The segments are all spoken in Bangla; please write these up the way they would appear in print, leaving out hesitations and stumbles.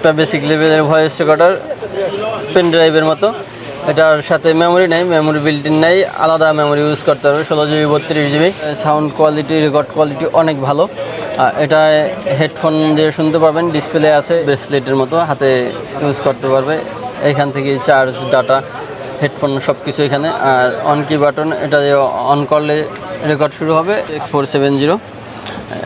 একটা বেসিক লেভেলের ভয়েস রেকর্ডার পেন ড্রাইভের মতো। এটার সাথে মেমোরি নেই, মেমোরি বিল্ট ইন নেই, আলাদা মেমোরি ইউজ করতে হবে। 16 GB 32 GB। Sound quality, record quality অনেক ভালো। এটা হেডফোন দিয়ে শুনতে পারবেন, ডিসপ্লে আছে ব্রেসলেটের মতো, হাতে ইউজ করতে পারবে। এখান থেকে চার্জ, ডাটা, হেডফোন সব কিছু এখানে। আর অন কি বাটন, এটা অন করলে রেকর্ড শুরু হবে। 6470।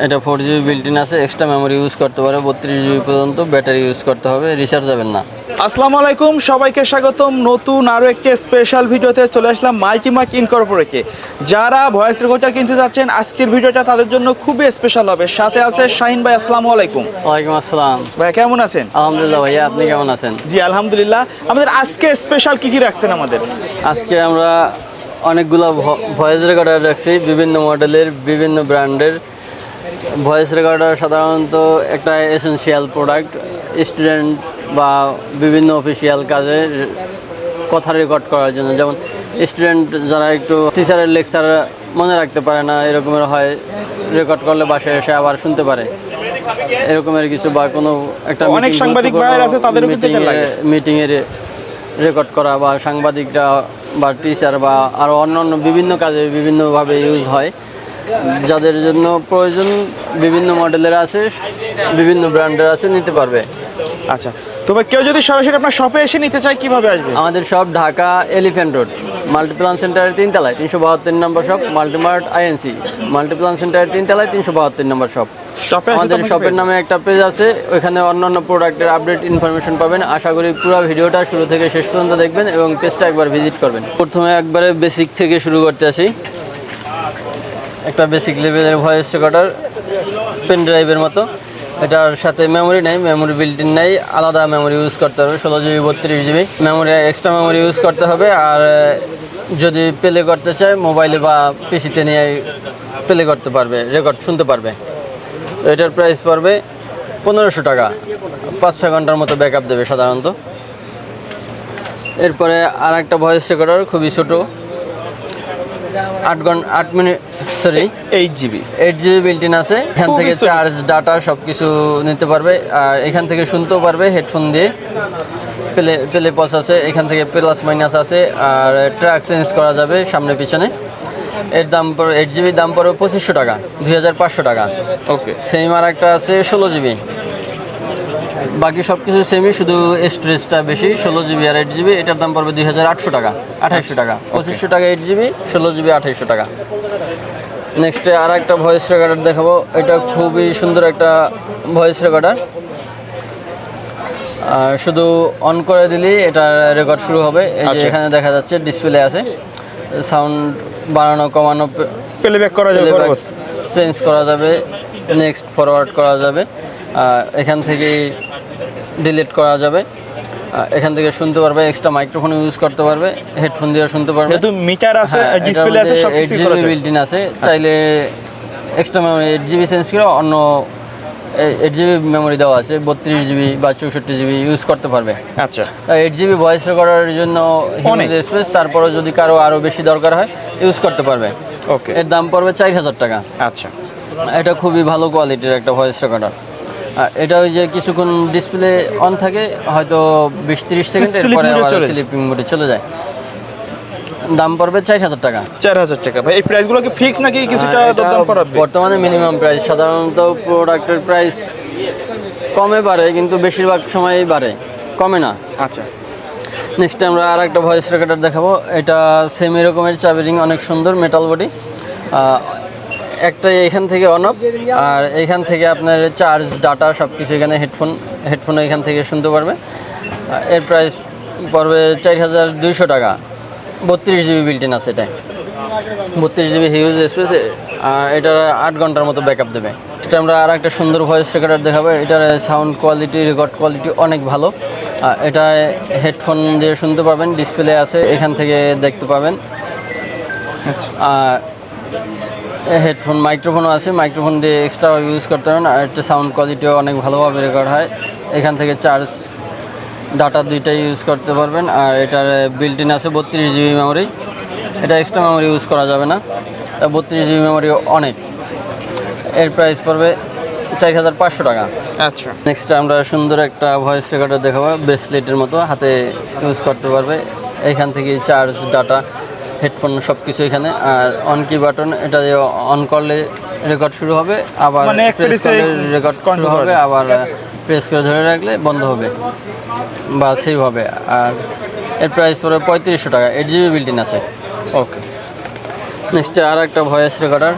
এটা 4 GB বিল্ট ইন আছে, এক্সট্রা মেমোরি ইউজ করতে পারে 32 GB পর্যন্ত। ব্যাটারি ইউজ করতে হবে, রিচার্জ যাবেন না। আসসালামু আলাইকুম, সবাইকে স্বাগতম নতুন আরও একটি স্পেশাল ভিডিওতে। চলে আসলাম মাইকিমাক ইনকর্পোরেটে। যারা ভয়েস রেকর্ডার কিনতে যাচ্ছেন, আজকের ভিডিওটা তাদের জন্য খুবই স্পেশাল হবে। সাথে আছে শাহিন ভাই। আসসালামু আলাইকুম। ওয়ালাইকুম আসসালাম ভাই, কেমন আছেন? আলহামদুলিল্লাহ ভাইয়া, আপনি কেমন আছেন? জি আলহামদুলিল্লাহ। আমাদের আজকে স্পেশাল কি রাখছেন আমাদের? আজকে আমরা অনেকগুলো ভয়েস রেকর্ডার রাখছি, বিভিন্ন মডেলের, বিভিন্ন ব্র্যান্ডের। ভয়েস রেকর্ডার সাধারণত একটা এসেনশিয়াল প্রোডাক্ট, স্টুডেন্ট বা বিভিন্ন অফিসিয়াল কাজে কথা রেকর্ড করার জন্য। যেমন স্টুডেন্ট যারা একটু টিচারের লেকচার মনে রাখতে পারে না, এরকমের হয়, রেকর্ড করলে বাসায় এসে আবার শুনতে পারে, এরকমের কিছু। বা কোনো একটা অনেক সাংবাদিক ভাইয়ের আছে, তাদেরও কিন্তু এটা লাগে। মিটিংয়ের রেকর্ড করা, বা সাংবাদিকরা বা টিচার বা আরও অন্যান্য বিভিন্ন কাজে বিভিন্নভাবে ইউজ হয়। যাদের জন্য প্রয়োজন, বিভিন্ন মডেলের আছে, বিভিন্ন ব্র্যান্ডের আছে, নিতে পারবে। আচ্ছা, তবে কেউ যদি সরাসরি আপনার শপে এসে নিতে চায় কিভাবে আসবে? আমাদের shop Dhaka elephant road, Multiplan সেন্টারের 3 তলায় 372 নম্বর শপ। মাল্টিমার্ট আইএনসি, মাল্টিপ্লান সেন্টারের 3 তলায় 372 নম্বর শপ। আমাদের শপের নামে একটা পেজ আছে, ওইখানে অন্যান্য প্রোডাক্টের আপডেট ইনফরমেশন পাবেন। আশা করি পুরো ভিডিওটা শুরু থেকে শেষ পর্যন্ত দেখবেন এবং পেজটা একবার ভিজিট করবেন। প্রথমে একবারে বেসিক থেকে শুরু করতে আসি। একটা বেসিক লেভেলের ভয়েস রেকর্ডার পেন ড্রাইভের মতো। এটার সাথে মেমোরি নেই, মেমোরি বিল্ট ইন নেই, আলাদা মেমোরি ইউজ করতে হবে। 16 GB 32 GB memory, extra memory use করতে হবে। আর যদি প্লে করতে চায়, মোবাইলে বা পিসিতে নিয়ে প্লে করতে পারবে, রেকর্ড শুনতে পারবে। এটার প্রাইস পড়বে 1500 টাকা। 5-6 ঘন্টার মতো ব্যাকআপ দেবে সাধারণত। এরপরে আর একটা ভয়েস রেকর্ডার, খুবই ছোটো, 8 minute, sorry 8 GB built in আছে। এখান থেকে চার্জ, ডাটা সব কিছু নিতে পারবে। আর এখান থেকে শুনতেও পারবে হেডফোন দিয়ে। প্লে পজ আছে, এখান থেকে প্লাস মাইনাস আছে। আর ট্র্যাক চেঞ্জ করা যাবে সামনে পিছনে। এর দাম পড়বে 8 GB, দাম পড়বে 2500 টাকা, 2500 টাকা। ওকে। সেম আর একটা আছে 16 GB। বাকি সব কিছু সেমই, শুধু স্টোরেজটা বেশি। 16 GB আর 8 GB, এটার দাম পড়বে 2800 টাকা, 2800 টাকা। 2500 টাকা 8 GB, 16 GB 2800 টাকা। নেক্সটে আর একটা ভয়েস রেকর্ডার দেখাবো। এটা খুবই সুন্দর একটা ভয়েস রেকর্ডার। শুধু অন করে দিলেই এটা রেকর্ড শুরু হবে। এই যে এখানে দেখা যাচ্ছে ডিসপ্লে আছে, সাউন্ড বাড়ানো কমানো, প্লেব্যাক করা যাবে, চেঞ্জ করা যাবে, নেক্সট ফরওয়ার্ড করা যাবে। এখান থেকে ডিলিট করা যাবে। এখান থেকে শুনতে পারবে, এক্সট্রা মাইক্রোফোন ইউজ করতে পারবে, হেডফোন দিয়ে শুনতে পারবে। যেহেতু মিটার আছে, ডিসপ্লে আছে, সব কিছু করা যাবে। 8 GB বিল্ট ইন আছে। চাইলে এক্সট্রা মেমোরি 8 GB চেঞ্জ করে অন্য 8 GB মেমোরি দেওয়া আছে, 32 GB বা 64 GB ইউজ করতে পারবে। আচ্ছা, 8 GB ভয়েস রেকর্ডারের জন্য হিউজ স্পেস। তারপরে যদি কারো আরও বেশি দরকার হয়, ইউজ করতে পারবে। ওকে। এর দাম পড়বে 4000 টাকা। আচ্ছা, এটা খুবই ভালো কোয়ালিটির একটা ভয়েস রেকর্ডার। এটা ওই যে কিছুক্ষণ ডিসপ্লে অন থাকে, হয়তো 20-30 সেকেন্ড, এরপরে আবার স্লিপিং মোডে চলে যায়। দাম পড়বে 4000 টাকা। 4000 টাকা। ভাই, এই প্রাইসগুলো কি ফিক্স নাকি কিছুটা দাম পড়বে? বর্তমানে মিনিমাম প্রাইস। সাধারণত প্রোডাক্টের প্রাইস কমে বাড়ে, কিন্তু বেশিরভাগ সময়ই বাড়ে, কমে না। আচ্ছা, নেক্সট আমরা আর একটা ভয়েস রেকর্ডার দেখাবো। এটা সেম এরকমের, চাবি রিং অনেক সুন্দর, মেটাল বডি। একটা এখান থেকে অন অফ, আর এখান থেকে আপনার চার্জ, ডাটা সব কিছু এখানে। হেডফোন এখান থেকে শুনতে পারবে। এর প্রাইস পড়বে 4200 টাকা। 32 GB বিল্ট ইন আছে এটাই, 32 GB হিউজ স্পেস। এটা 8 ঘন্টার মতো ব্যাকআপ দেবে। আমরা আর একটা সুন্দর ভয়েস রেকর্ডার দেখাবো। এটার সাউন্ড কোয়ালিটি, রেকর্ড কোয়ালিটি অনেক ভালো। এটা হেডফোন দিয়ে শুনতে পাবেন, ডিসপ্লে আছে, এখান থেকে দেখতে পাবেন। আর হেডফোন, মাইক্রোফোনও আছে, মাইক্রোফোন দিয়ে এক্সট্রা ইউজ করতে পারেন। আর একটা সাউন্ড কোয়ালিটিও অনেক ভালোভাবে রেকর্ড হয়। এখান থেকে চার্জ, ডাটা দুইটাই ইউজ করতে পারবেন। আর এটার বিল্ট ইন আছে 32 GB মেমোরি। এটা এক্সট্রা মেমোরি ইউজ করা যাবে না, 32 GB মেমোরি অনেক। এর প্রাইস পড়বে 4500 টাকা। আচ্ছা নেক্সট আমরা সুন্দর একটা ভয়েস রেকর্ডার দেখাবো, ব্রেসলেটের মতো হাতে ইউজ করতে পারবে। এখান থেকে চার্জ, ডাটা, হেডফোন সব কিছু এখানে। আর অন কি বাটন, এটা অন করলে রেকর্ড শুরু হবে, আবার মানে প্রেস করলে রেকর্ড শুরু হবে, আবার প্রেস করে ধরে রাখলে বন্ধ হবে বা সেভ হবে। আর এর প্রাইস পড়বে 3500 টাকা, 8GB বিল্ট-ইন আছে। ওকে। নেক্সট আর একটা ভয়েস রেকর্ডার,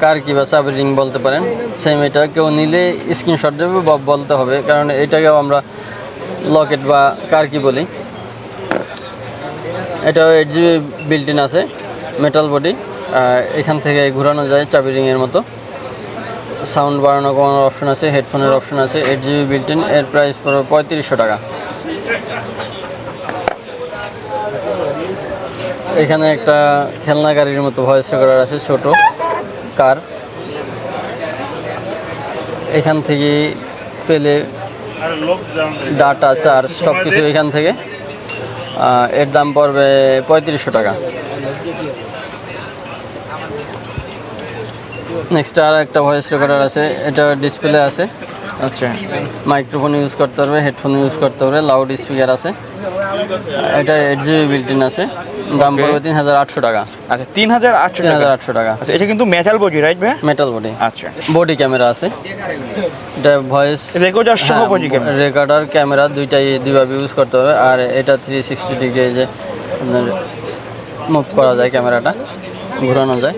কার কি বা চাবি রিং বলতে পারেন। সেম এটা কেউ নিলে স্ক্রিনশট দেবে বা বলতে হবে, কারণ এটাকেও আমরা লকেট বা কার কি বলি। এটাও 8GB বিল্ট-ইন আছে, মেটাল বডি। এখান থেকে ঘোরানো যায় চাবি রিংয়ের মতো। সাউন্ড বাড়ানো কমানোর অপশন আছে, হেডফোনের অপশন আছে। 8GB বিল্ট-ইন, এর প্রাইস পড়বে 3500 টাকা। এখানে একটা খেলনা গাড়ির মতো ভয়েস রেকর্ডার আছে, ছোট কার। এখান থেকে পেলে ডাটা, চার্জ সব কিছু এখান থেকে। এর দাম পড়বে 3500 টাকা। নেক্সট আর একটা ভয়েস রেকর্ডার আছে, এটা ডিসপ্লে আছে। আচ্ছা মাইক্রোফোন ইউজ করতে পারবে, হেডফোন ইউজ করতে পারবে, লাউড স্পিকার আছে। এটা 8GB বিল্ট-ইন আছে, দাম পড়বে 3800 টাকা। আচ্ছা 3800 টাকা। 3800 টাকা। আচ্ছা এটা কিন্তু মেটাল বডি রাইট ভাই? Metal body. আচ্ছা বডি ক্যামেরা আছে, এটা ভয়েস রেকর্ডার সহ বডি ক্যামেরা। রেকর্ডার ক্যামেরা দুইভাবে ইউজ করতে হবে। আর এটা 360 ডিগ্রি যে আপনার মুভ করা যায়, ক্যামেরাটা ঘোরানো যায়,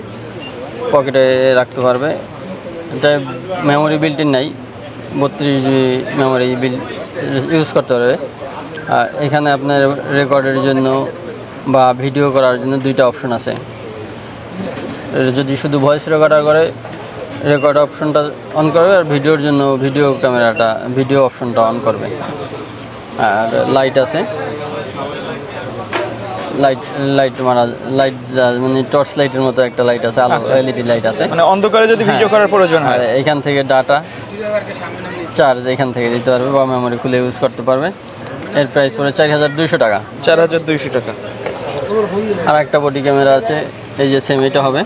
পকেটে রাখতে পারবে। এটা মেমোরি বিল্ট-ইন নাই, 32GB মেমোরি ইউজ করতে পারবে। আর এখানে আপনার রেকর্ডের জন্য বা ভিডিও করার জন্য দুইটা অপশন আছে। যদি শুধু ভয়েস রেকর্ডার করে, রেকর্ড অপশনটা অন করবে, আর ভিডিওর জন্য ভিডিও অপশনটা অন করবে। আর লাইট আছে, লাইট মানে টর্চ লাইটের মতো একটা লাইট আছে, আলো এলইডি লাইট আছে। মানে অন্ধকারে যদি ভিডিও করার প্রয়োজন আর হয়, এখান থেকে ডাটা, চার্জ এখান থেকে দিতে পারবে বা মেমোরি খুলে ইউজ করতে পারবে। এর প্রাইস পড়ে 4200 টাকা। 4200 টাকা। আর একটা বডি ক্যামেরা আছে, এই যে সেম এটা হবে।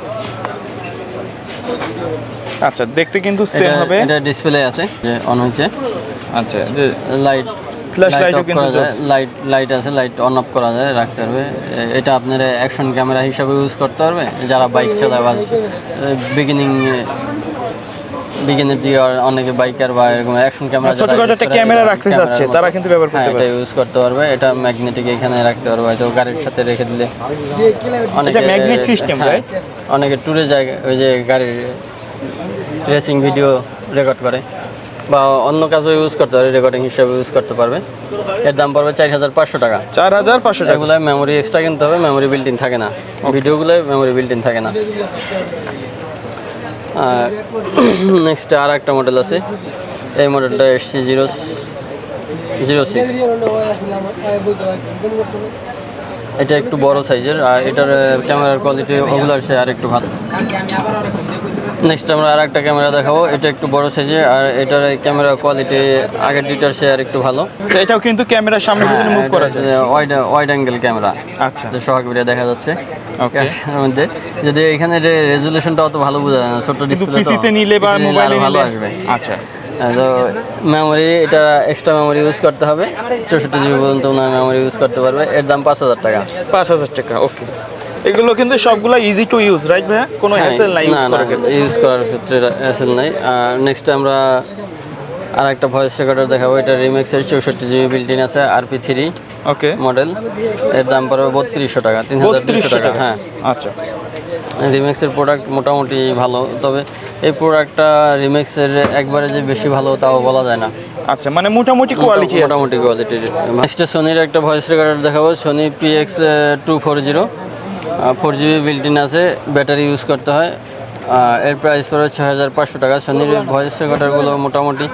আচ্ছা দেখতে কিন্তু সেম হবে। এটা ডিসপ্লে আছে যে অন হয়েছে। আচ্ছা যে লাইট, ফ্ল্যাশ লাইটও কিন্তু জ্বলছে। লাইট আছে, লাইট অন অফ করা যায়, রাখতে পারবে। এটা আপনার অ্যাকশন ক্যামেরা হিসাবে ইউজ করতে পারবে, যারা বাইক চালায় বা বিগিনের দিকে অনেকে বাইকার বা এরকম অ্যাকশন ক্যামেরা, ছোটখাটো একটা ক্যামেরা রাখতে যাচ্ছে তারা কিন্তু ব্যবহার করতে এটা পারবে। ইউজ করতে পারবে। এটা ম্যাগনেটিক, এখানে রাখতে পারবে, হয়তো গাড়ির সাথে রেখে দিলে। অনেকে এটা ম্যাগনেট সিস্টেম রাইট? অনেকে ট্যুরে যায়, ওই যে গাড়ির রেসিং ভিডিও রেকর্ড করে বা অন্য কাজও ইউজ করতে পারে, রেকর্ডিং হিসেবে ইউজ করতে পারবে। এর দাম পড়বে 4500 টাকা। 4500 টাকা। এগুলো মেমোরি এক্সট্রা কিনতে হবে, মেমোরি বিল্ট-ইন থাকে না, ভিডিওগুলো মেমোরি বিল্ট-ইন থাকে না। আর নেক্সট আর একটা মডেল আছে, এই মডেলটা SC06। এটা একটু বড় সাইজের, আর এটার ক্যামেরার কোয়ালিটি ওগুলার চেয়ে আর একটু ভালো। নেক্সট আমরা আর একটা ক্যামেরা দেখাবো, এটা একটু বড় সাইজের, আর এটার ক্যামেরা কোয়ালিটি আগের দুইটার চেয়ে আর একটু ভালো। এটাও কিন্তু ক্যামেরার সামনে পিছনে মুভ করা যায়। ওয়াইড অ্যাঙ্গেল ক্যামেরা, আচ্ছা যে সোহাগ ভিডিও দেখা যাচ্ছে ওকে। এর মধ্যে। যদি এখানে রেজুলেশনটা অত ভালো বোঝা যায় না, ছোট ডিসপ্লে, পিসিতে নিলে বা মোবাইলে ভালো নিলে আসবে। আচ্ছা তো মেমোরি, এটা এক্সট্রা মেমোরি ইউজ করতে হবে, 64GB পর্যন্ত মেমোরি ইউজ করতে পারবে। এর দাম 5000 টাকা। 5000 টাকা। ওকে, এগুলো কিন্তু সবগুলো ইজি টু ইউজ রাইট ভাই? কোনো হ্যাসেল নাই ইউজ করার ক্ষেত্রে? ইউজ করার ক্ষেত্রে হ্যাসেল নাই। আর নেক্সট আমরা আর একটা ভয়েস রেকর্ডার দেখাবো, এটা রিমেক্সের 64GB বিল্ট-ইন আছে, RP3 ওকে মডেল। এর দাম পড়বে 3200 টাকা, 3200 টাকা। হ্যাঁ আচ্ছা রিমেক্সের প্রোডাক্ট মোটামুটি ভালো, তবে এই প্রোডাক্টটা রিমেক্সের একবারে যে বেশি ভালো তাও বলা যায় না। আচ্ছা মানে মোটামুটি কোয়ালিটি আছে। মোটামুটি কোয়ালিটির। নেক্সট সোনির একটা ভয়েস রেকর্ডার দেখাবো, সোনি PX240, 4GB বিল্ট-ইন আছে, ব্যাটারি ইউজ করতে হয়। এর প্রাইস পড়বে 6500 টাকা। সোনির ভয়েস রেকর্ডারগুলো মোটামুটি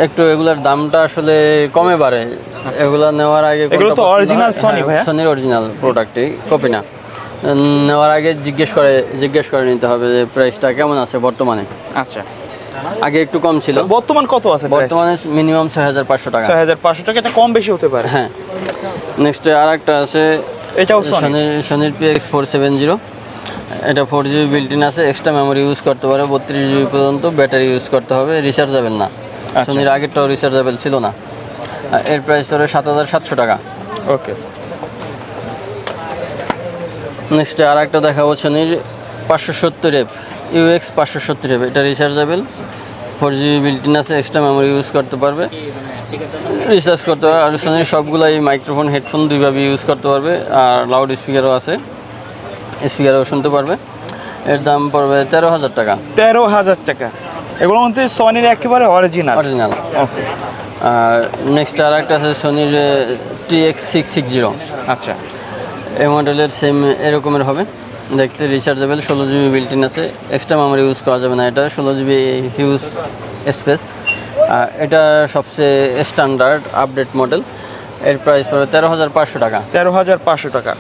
একটু, এগুলোর দামটা আসলে কমে বাড়ে। এগুলো নেওয়ার আগে, এগুলো তো অরিজিনাল সনি ভাই? সোনির অরিজিনাল প্রোডাক্টই, কপি না। নেওয়ার আগে জিজ্ঞেস করে নিতে হবে যে প্রাইসটা কেমন আছে বর্তমানে। আচ্ছা আগে একটু কম ছিল, বর্তমান কত আছে? বর্তমানে মিনিমাম 6500 টাকা। 6500 টাকা, এটা কম বেশি হতে পারে। হ্যাঁ। নেক্সট আর একটা আছে, এটাও সনি? সোনির PX470, এটা 4GB বিল্ট ইন আছে, এক্সট্রা মেমোরি ইউজ করতে পারে, 32GB পর্যন্ত ব্যাটারি ইউজ করতে হবে, রিচার্জেবল না। সোনির আগেরটাও রিচার্জেবল ছিল না। এর প্রাইস ধরে 7700 টাকা। ওকে, নেক্সট আর একটা দেখাবো সোনির 570F UX 570F। এটা রিচার্জেবল, 4GB বিল্ট ইন আছে, এক্সট্রা মেমোরি ইউজ করতে পারবে, রিচার্জ করতে পারবে। আর সোনির সবগুলাই মাইক্রোফোন হেডফোন দুইভাবে ইউজ করতে পারবে, আর লাউড স্পিকারও আছে, স্পিকারও শুনতে পারবে। এর দাম পড়বে 13,000 টাকা। 13,000 টাকা। এগুলোর মধ্যে সনির একেবারে অরিজিনাল। ওকে, আর নেক্সট আর একটা আছে সোনির TX660। আচ্ছা, এই মডেলের সেম এরকমের হবে দেখতে, রিচার্জেবল, 16GB বিল্ট ইন আছে, এক্সট্রা মেমোরি ইউজ করা যাবে না। এটা 16GB হিউজ স্পেস। এটা সবচেয়ে স্ট্যান্ডার্ড আপডেট মডেল। এর প্রাইস পড়বে 13,500 টাকা। 13,500 টাকা।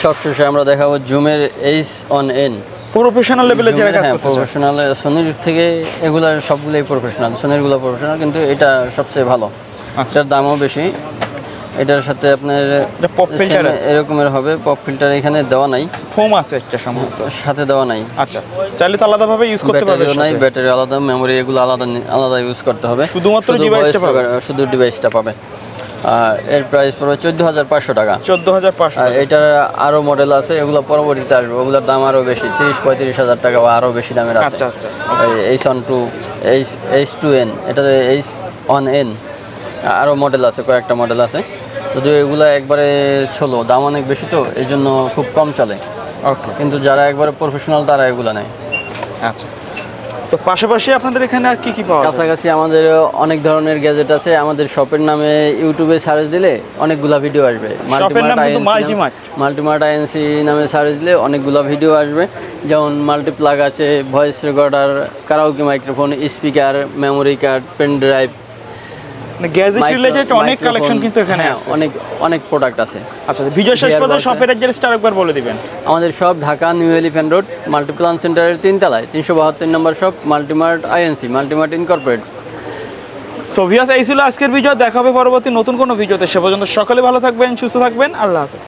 সবশেষে আমরা দেখাবো জুমের H1N। প্রফেশনাল লেভেলে যারা কাজ করতে চায়। প্রফেশনাল, সোনির থেকে এগুলা সবগুলোই প্রফেশনাল, সোনিরগুলো প্রফেশনাল, কিন্তু এটা সবচেয়ে ভালো। এটার দামও বেশি। এটার সাথে আপনার পপ ফিল্টার আছে, এরকমের হবে, পপ ফিল্টার এখানে দেওয়া নাই, ফোম আছে একটা সম্ভবত সাথে দেওয়া নাই। আচ্ছা, চাইলে তো আলাদাভাবে ইউজ করতে পারবে। ব্যাটারিও নাই, ব্যাটারি আলাদা, মেমোরি এগুলো আলাদা আলাদা ইউজ করতে হবে। শুধুমাত্র ডিভাইসটা পাবে, শুধু ডিভাইসটা পাবে। এর প্রাইস পড়বে 14,500 টাকা। 14,500। এটার আরও মডেল আছে, এগুলো পরবর্তীতে আসবে, ওগুলোর দাম আরও বেশি, 30-35 হাজার টাকা বা আরও বেশি দামের আছে। আচ্ছা আচ্ছা, H1 H2N, এটাতে H1N আরও মডেল আছে, কয়েকটা মডেল আছে, যদিও এগুলো একবারে ছোলো, দাম অনেক বেশি, তো এই জন্য খুব কম চলে। ওকে, কিন্তু যারা একবারে প্রফেশনাল তারা এগুলো নেয়। আচ্ছা। তো পাশাপাশি আপনাদের এখানে আর কি কি পাওয়া যায়? কাছাকাছি আমাদের অনেক ধরনের গ্যাজেট আছে। আমাদের শপের নামে ইউটিউবে সার্চ দিলে অনেকগুলা ভিডিও আসবে। মাল্টিমার্ট আইএনসি নামে সার্চ দিলে অনেকগুলা ভিডিও আসবে, যেমন মাল্টিপ্লাগ আছে, voice recorder, karaoke microphone, speaker, memory card, pen drive, মানে গ্যাজেট রিলেটেড অনেক কালেকশন কিন্তু এখানে আছে। অনেক প্রোডাক্ট আছে। আচ্ছা, ভিডিও শেষ পর্যন্ত শপের অ্যাড্রেসটা আরেকবার বলে দিবেন। আমাদের shop Dhaka new elephant road Multiplan সেন্টারের 3 তলায়, 372 নম্বর shop, Multimart INC, Multimart incorporate. So viewers, এই ছিল আজকের ভিডিও। দেখা হবে পরবর্তী নতুন কোনো ভিডিওতে। সে পর্যন্ত সকলে ভালো থাকবেন, সুস্থ থাকবেন। আল্লাহ হাফেজ।